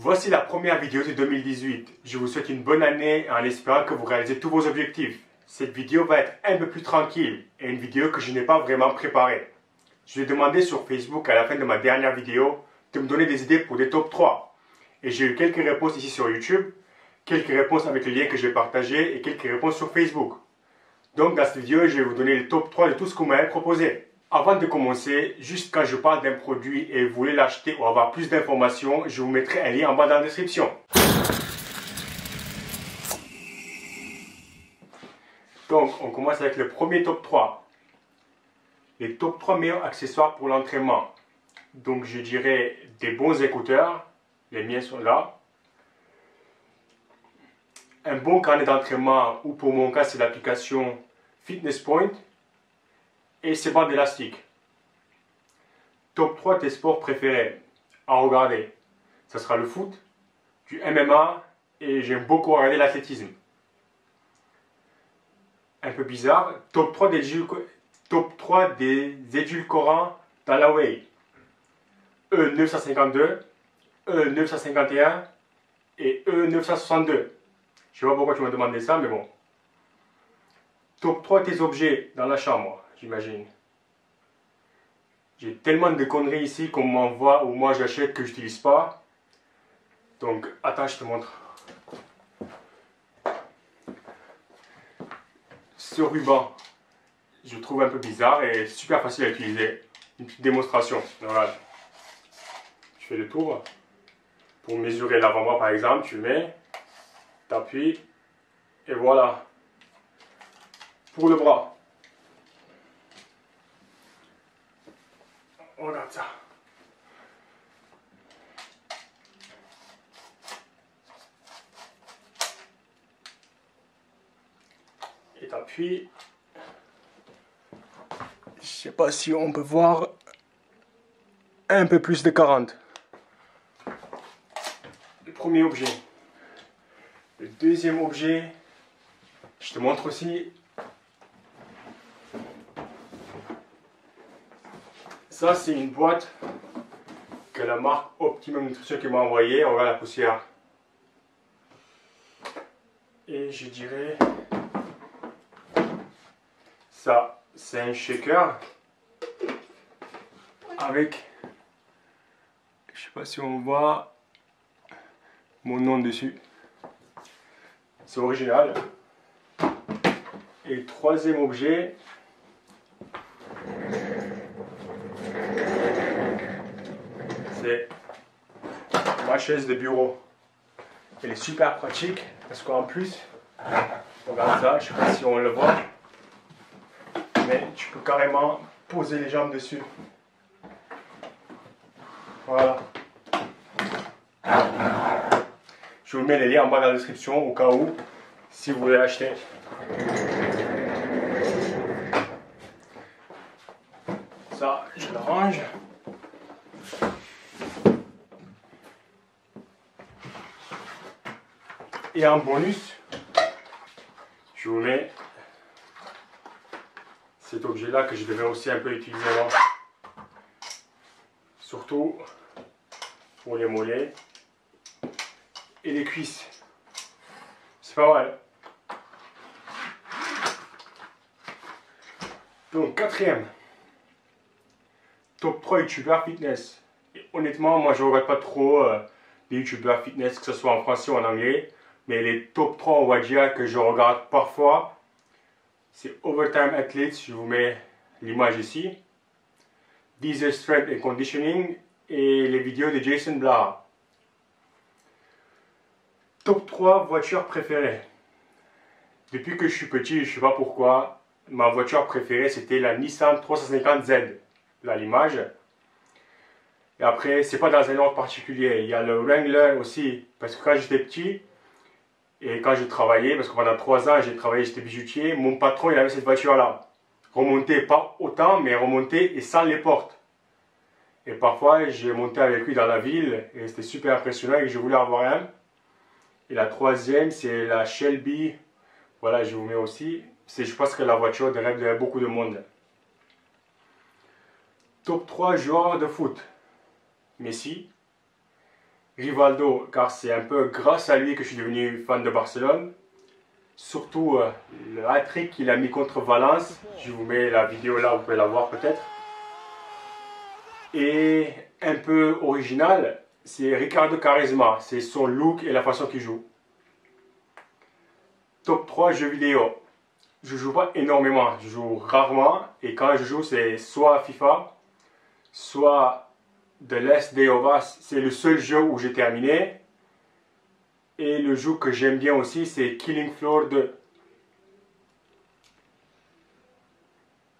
Voici la première vidéo de 2018. Je vous souhaite une bonne année en espérant que vous réalisez tous vos objectifs. Cette vidéo va être un peu plus tranquille et une vidéo que je n'ai pas vraiment préparée. Je vais demander sur Facebook à la fin de ma dernière vidéo de me donner des idées pour des top 3. Et j'ai eu quelques réponses ici sur YouTube, quelques réponses avec les liens que j'ai partagés et quelques réponses sur Facebook. Donc dans cette vidéo, je vais vous donner le top 3 de tout ce que vous m'avez proposé. Avant de commencer, juste quand je parle d'un produit et vous voulez l'acheter ou avoir plus d'informations, je vous mettrai un lien en bas dans la description. Donc, on commence avec le premier top 3. Les top 3 meilleurs accessoires pour l'entraînement. Donc, je dirais des bons écouteurs. Les miens sont là. Un bon carnet d'entraînement, ou pour mon cas, c'est l'application Fitness Point. Et ses bandes élastiques. Top 3 tes sports préférés à regarder. Ça sera le foot, du MMA et j'aime beaucoup regarder l'athlétisme. Un peu bizarre. Top 3 des édulcorants dans la whey. E952, E951 et E962. Je ne sais pas pourquoi tu m'as demandé ça, mais bon. Top 3 tes objets dans la chambre, j'imagine. J'ai tellement de conneries ici qu'on m'envoie ou moi j'achète que je n'utilise pas. Donc, attends, je te montre. Ce ruban, je le trouve un peu bizarre et super facile à utiliser. Une petite démonstration. Voilà. Tu fais le tour. Pour mesurer l'avant-bras par exemple, tu le mets, tu appuies et voilà. Pour le bras. Regarde ça. Et t'appuies. Je sais pas si on peut voir un peu plus de 40. Le premier objet. Le deuxième objet, je te montre aussi. Ça, c'est une boîte que la marque Optimum Nutrition qui m'a envoyée. On regarde la poussière. Et je dirais, ça, c'est un shaker avec, je sais pas si on voit mon nom dessus. C'est original. Et le troisième objet, c'est ma chaise de bureau. Elle est super pratique parce qu'en plus, regarde ça, je ne sais pas si on le voit, mais tu peux carrément poser les jambes dessus. Voilà. Je vous mets les liens en bas dans la description au cas où, si vous voulez l'acheter. Ça, je le range. Et en bonus, je vous mets cet objet-là que je devais aussi un peu utiliser avant. Surtout pour les mollets et les cuisses. C'est pas mal. Donc, quatrième. Top 3 youtubeurs fitness. Et honnêtement, moi je ne regarde pas trop les youtubeurs fitness, que ce soit en français ou en anglais. Mais les top 3, on va dire, que je regarde parfois, c'est Overtime Athletes, je vous mets l'image ici. Diesel Strength and Conditioning et les vidéos de Jason Blaha. Top 3 voitures préférées. Depuis que je suis petit, je ne sais pas pourquoi, ma voiture préférée c'était la Nissan 350Z. Là l'image. Et après, c'est pas dans un ordre particulier. Il y a le Wrangler aussi, parce que quand j'étais petit, et quand je travaillais, parce que pendant 3 ans j'ai travaillé, j'étais bijoutier, mon patron il avait cette voiture-là. Remontée, pas autant, mais remontée et sans les portes. Et parfois j'ai monté avec lui dans la ville, et c'était super impressionnant et je voulais avoir un. Et la troisième, c'est la Shelby. Voilà, je vous mets aussi. C'est, je pense que la voiture de rêve de beaucoup de monde. Top 3 joueurs de foot. Messi, Rivaldo, car c'est un peu grâce à lui que je suis devenu fan de Barcelone. Surtout le hat-trick qu'il a mis contre Valence. Je vous mets la vidéo là, vous pouvez la voir peut-être. Et un peu original, c'est Ricardo Quaresma. C'est son look et la façon qu'il joue. Top 3 jeux vidéo. Je joue pas énormément, je joue rarement. Et quand je joue, c'est soit FIFA, soit The Last Day of Us. C'est le seul jeu où j'ai terminé. Et le jeu que j'aime bien aussi, c'est Killing Floor 2.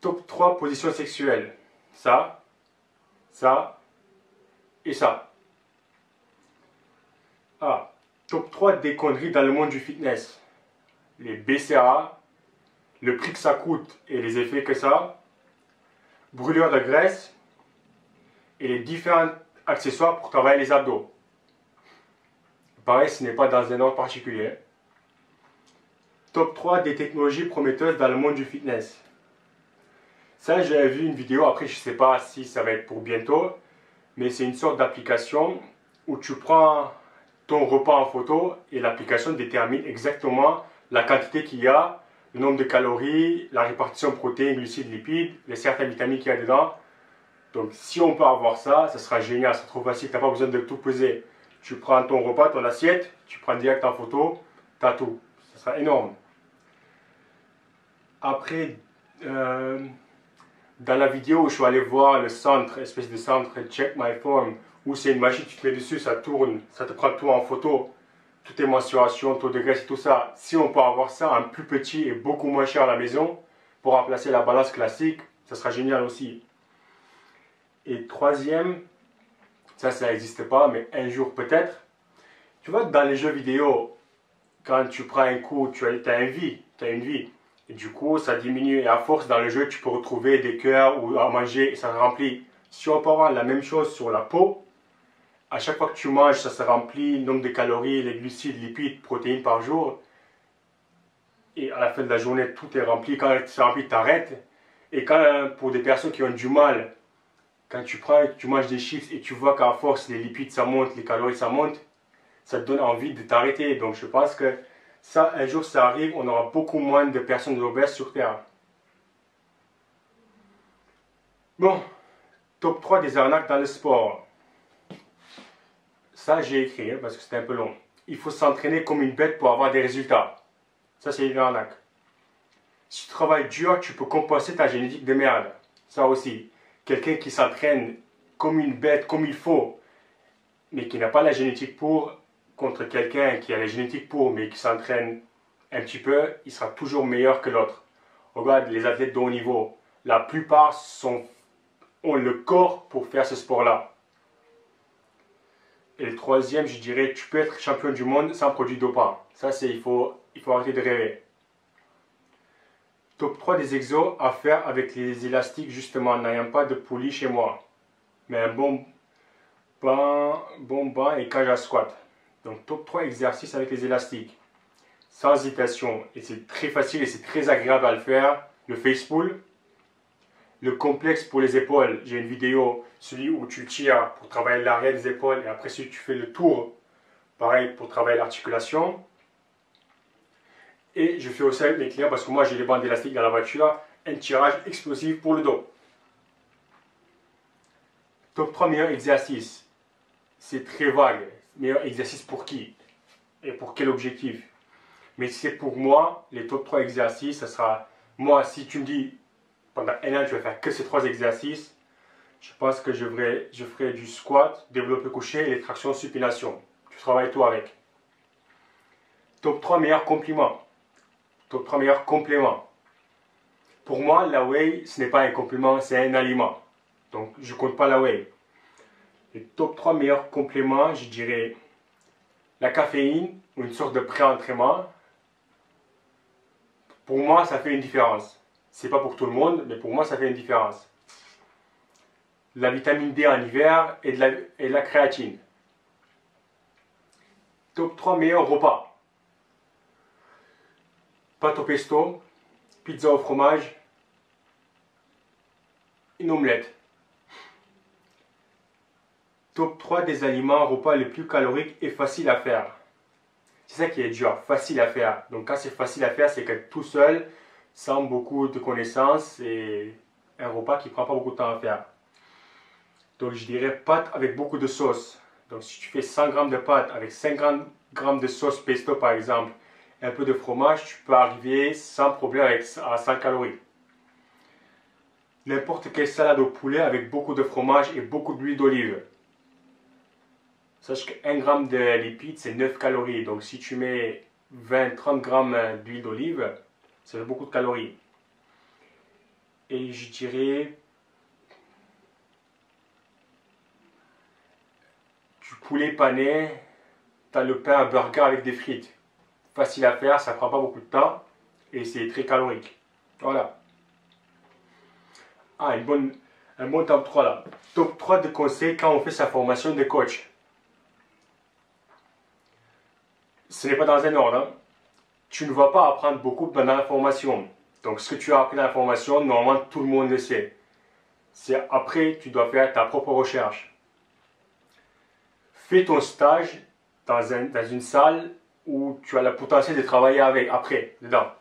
Top 3 positions sexuelles. Ça et ça. Ah, top 3 des conneries dans le monde du fitness. Les BCA, le prix que ça coûte et les effets que ça a, brûlure de graisse et les différents accessoires pour travailler les abdos. Pareil, ce n'est pas dans un ordre particulier. Top 3 des technologies prometteuses dans le monde du fitness. Ça, j'ai vu une vidéo, après je ne sais pas si ça va être pour bientôt, mais c'est une sorte d'application où tu prends ton repas en photo et l'application détermine exactement la quantité qu'il y a, le nombre de calories, la répartition protéines, glucides, lipides, les certaines vitamines qu'il y a dedans. Donc si on peut avoir ça, ça sera génial, c'est trop facile, tu n'as pas besoin de tout peser. Tu prends ton repas, ton assiette, tu prends direct en photo, tu as tout. Ça sera énorme. Après, dans la vidéo où je suis allé voir le centre, espèce de centre Check My Form, où c'est une machine, tu te mets dessus, ça tourne, ça te prend tout en photo, toutes tes mensurations, taux de graisse et tout ça. Si on peut avoir ça en plus petit et beaucoup moins cher à la maison, pour remplacer la balance classique, ça sera génial aussi. Et troisième, ça n'existe pas, mais un jour peut-être. Tu vois, dans les jeux vidéo, quand tu prends un coup, tu as une vie. Et du coup, ça diminue. Et à force, dans le jeu, tu peux retrouver des cœurs ou à manger et ça remplit. Si on peut avoir la même chose sur la peau, à chaque fois que tu manges, ça se remplit, le nombre de calories, les glucides, lipides, protéines par jour. Et à la fin de la journée, tout est rempli. Quand c'est rempli, tu arrêtes. Et quand, pour des personnes qui ont du mal, quand tu manges des chips et tu vois qu'à force, les lipides, ça monte, les calories, ça monte, ça te donne envie de t'arrêter. Donc je pense que ça, un jour, ça arrive, on aura beaucoup moins de personnes obèses sur Terre. Bon, top 3 des arnaques dans le sport. Ça, j'ai écrit parce que c'était un peu long. Il faut s'entraîner comme une bête pour avoir des résultats. Ça, c'est une arnaque. Si tu travailles dur, tu peux compenser ta génétique de merde. Ça aussi. Quelqu'un qui s'entraîne comme une bête, comme il faut, mais qui n'a pas la génétique pour, contre quelqu'un qui a la génétique pour, mais qui s'entraîne un petit peu, il sera toujours meilleur que l'autre. Regarde les athlètes de haut niveau. La plupart ont le corps pour faire ce sport-là. Et le troisième, je dirais, tu peux être champion du monde sans produit dopant. Ça, il faut arrêter de rêver. Top 3 des exos à faire avec les élastiques, justement, n'ayant pas de poulie chez moi. Mais un bon banc et cage à squat. Donc, top 3 exercices avec les élastiques. Sans hésitation. Et c'est très facile et c'est très agréable à le faire. Le face pull. Le complexe pour les épaules. J'ai une vidéo, celui où tu tires pour travailler l'arrière des épaules et après si tu fais le tour, pareil pour travailler l'articulation. Et je fais aussi avec mes clients parce que moi j'ai les bandes élastiques dans la voiture, un tirage explosif pour le dos. Top 3 meilleurs exercices. C'est très vague. Meilleur exercice pour qui? Et pour quel objectif? Mais si c'est pour moi, les top 3 exercices, ça sera, moi si tu me dis pendant un an tu vas faire que ces 3 exercices, je pense que je ferai du squat, développé couché et les tractions supination. Tu travailles tout avec. Top 3 meilleurs compliments. Top 3 meilleurs compléments. Pour moi, la whey, ce n'est pas un complément, c'est un aliment. Donc, je ne compte pas la whey. Les top 3 meilleurs compléments, je dirais la caféine ou une sorte de pré-entraînement. Pour moi, ça fait une différence. C'est pas pour tout le monde, mais pour moi, ça fait une différence. La vitamine D en hiver et de la créatine. Top 3 meilleurs repas. Pâte au pesto, pizza au fromage, une omelette. Top 3 des aliments repas les plus caloriques et faciles à faire. C'est ça qui est dur, facile à faire. Donc quand c'est facile à faire, c'est que tout seul, sans beaucoup de connaissances, et un repas qui ne prend pas beaucoup de temps à faire. Donc je dirais pâtes avec beaucoup de sauce. Donc si tu fais 100 g de pâtes avec 50 g de sauce pesto par exemple, et un peu de fromage, tu peux arriver sans problème à 100 calories. N'importe quelle salade au poulet avec beaucoup de fromage et beaucoup d'huile d'olive. Sache que 1 g de lipides, c'est 9 calories. Donc si tu mets 20-30 g d'huile d'olive, ça fait beaucoup de calories. Et je dirais du poulet pané, tu as le pain à burger avec des frites. Facile à faire, ça prend pas beaucoup de temps et c'est très calorique. Voilà. Ah, un bon top 3 là. Top 3 de conseils quand on fait sa formation de coach. Ce n'est pas dans un ordre. Hein. Tu ne vas pas apprendre beaucoup pendant la formation. Donc ce que tu as appris dans la formation, normalement tout le monde le sait. C'est après, tu dois faire ta propre recherche. Fais ton stage dans une salle où tu as le potentiel de travailler avec, après, dedans.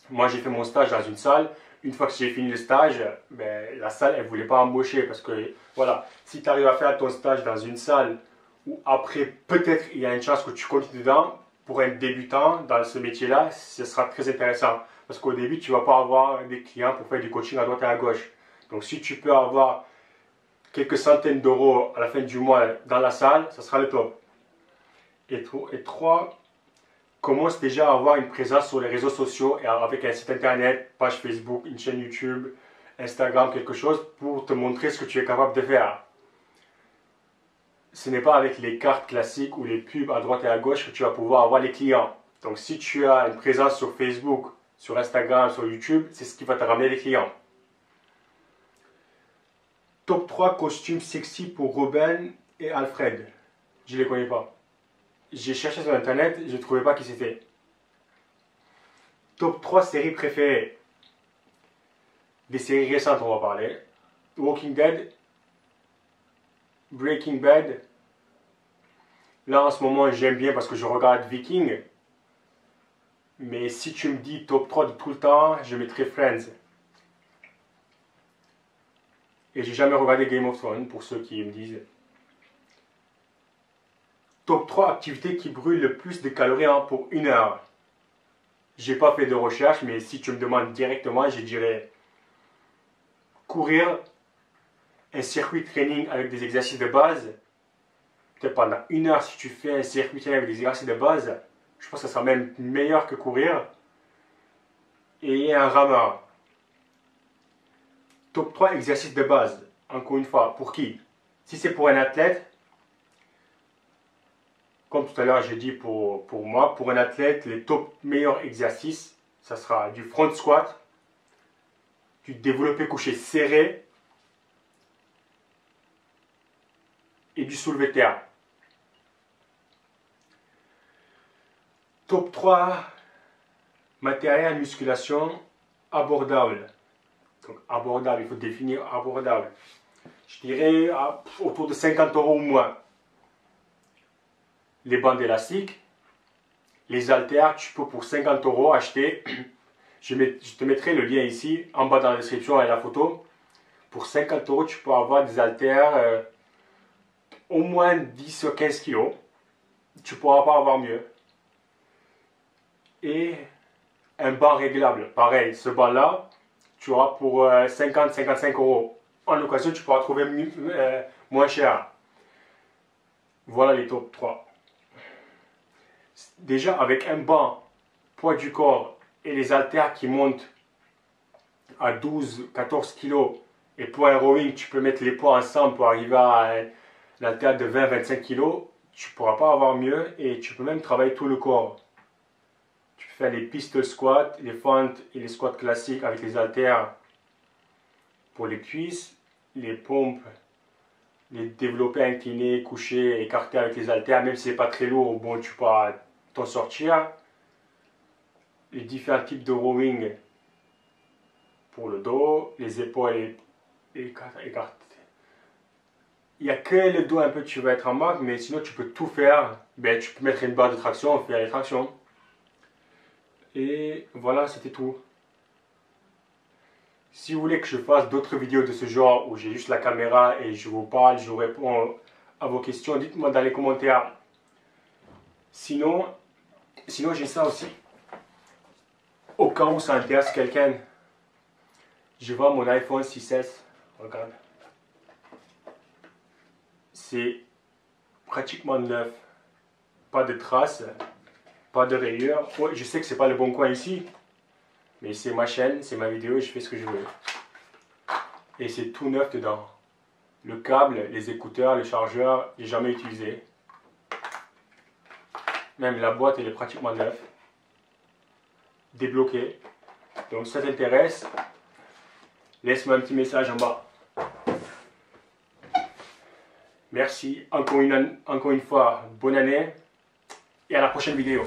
Moi, j'ai fait mon stage dans une salle. Une fois que j'ai fini le stage, ben, la salle, elle ne voulait pas embaucher parce que, voilà, si tu arrives à faire ton stage dans une salle où après, peut-être, il y a une chance que tu continues dedans, pour un débutant dans ce métier-là, ce sera très intéressant. Parce qu'au début, tu ne vas pas avoir des clients pour faire du coaching à droite et à gauche. Donc, si tu peux avoir quelques centaines d'euros à la fin du mois dans la salle, ça sera le top. Et 3, commence déjà à avoir une présence sur les réseaux sociaux et avec un site internet, page Facebook, une chaîne YouTube, Instagram, quelque chose pour te montrer ce que tu es capable de faire. Ce n'est pas avec les cartes classiques ou les pubs à droite et à gauche que tu vas pouvoir avoir les clients. Donc si tu as une présence sur Facebook, sur Instagram, sur YouTube, c'est ce qui va te ramener les clients. Top 3 costumes sexy pour Robin et Alfred. Je ne les connais pas. J'ai cherché sur internet, je ne trouvais pas qui c'était. Top 3 séries préférées. Des séries récentes, on va parler. Walking Dead, Breaking Bad. Là, en ce moment, j'aime bien parce que je regarde Viking. Mais si tu me dis top 3 de tout le temps, je mettrai Friends. Et j'ai jamais regardé Game of Thrones, pour ceux qui me disent. Top 3 activités qui brûlent le plus de calories pour 1 heure. J'ai pas fait de recherche, mais si tu me demandes directement, je dirais courir, un circuit training avec des exercices de base. Peut-être pendant 1 heure, si tu fais un circuit training avec des exercices de base, je pense que ça sera même meilleur que courir. Et un rameur. Top 3 exercices de base. Encore une fois, pour qui? Si c'est pour un athlète, comme tout à l'heure j'ai dit pour moi, pour un athlète, les top meilleurs exercices, ça sera du front squat, du développé couché serré et du soulevé terre. Top 3 matériel à musculation abordable. Donc abordable, il faut définir abordable. Je dirais autour de 50 € au moins. Les bandes élastiques, les haltères, tu peux pour 50 € acheter. Je te mettrai le lien ici, en bas dans la description et la photo. Pour 50 € tu peux avoir des haltères au moins 10 ou 15 kg. Tu ne pourras pas avoir mieux. Et un banc réglable, pareil, ce banc-là, tu auras pour 50-55 €. En occasion, tu pourras trouver moins cher. Voilà les top 3. Déjà, avec un banc, poids du corps et les haltères qui montent à 12-14 kg, et pour un rowing, tu peux mettre les poids ensemble pour arriver à l'haltère de 20-25 kg, tu ne pourras pas avoir mieux et tu peux même travailler tout le corps. Tu peux faire les pistol squats, les fentes et les squats classiques avec les haltères pour les cuisses, les pompes, les développés inclinés, couchés, écartés avec les haltères, même si ce n'est pas très lourd, bon, tu pourras t'en sortir. Les différents types de rowing pour le dos, les épaules écartées. Il n'y a que le dos un peu que tu vas être en manque, mais sinon tu peux tout faire. Ben, tu peux mettre une barre de traction, faire les tractions. Et voilà, c'était tout. Si vous voulez que je fasse d'autres vidéos de ce genre où j'ai juste la caméra et je vous parle, je vous réponds à vos questions, dites-moi dans les commentaires. Sinon j'ai ça aussi. Au cas où ça intéresse quelqu'un, je vends mon iPhone 6S. Regarde. C'est pratiquement neuf. Pas de traces, pas de rayures. Ouais, je sais que c'est pas le bon coin ici, mais c'est ma chaîne, c'est ma vidéo et je fais ce que je veux. Et c'est tout neuf dedans. Le câble, les écouteurs, le chargeur, j'ai jamais utilisé. Même la boîte, elle est pratiquement neuve. Débloquée. Donc si ça t'intéresse, laisse-moi un petit message en bas. Merci encore une fois, bonne année et à la prochaine vidéo.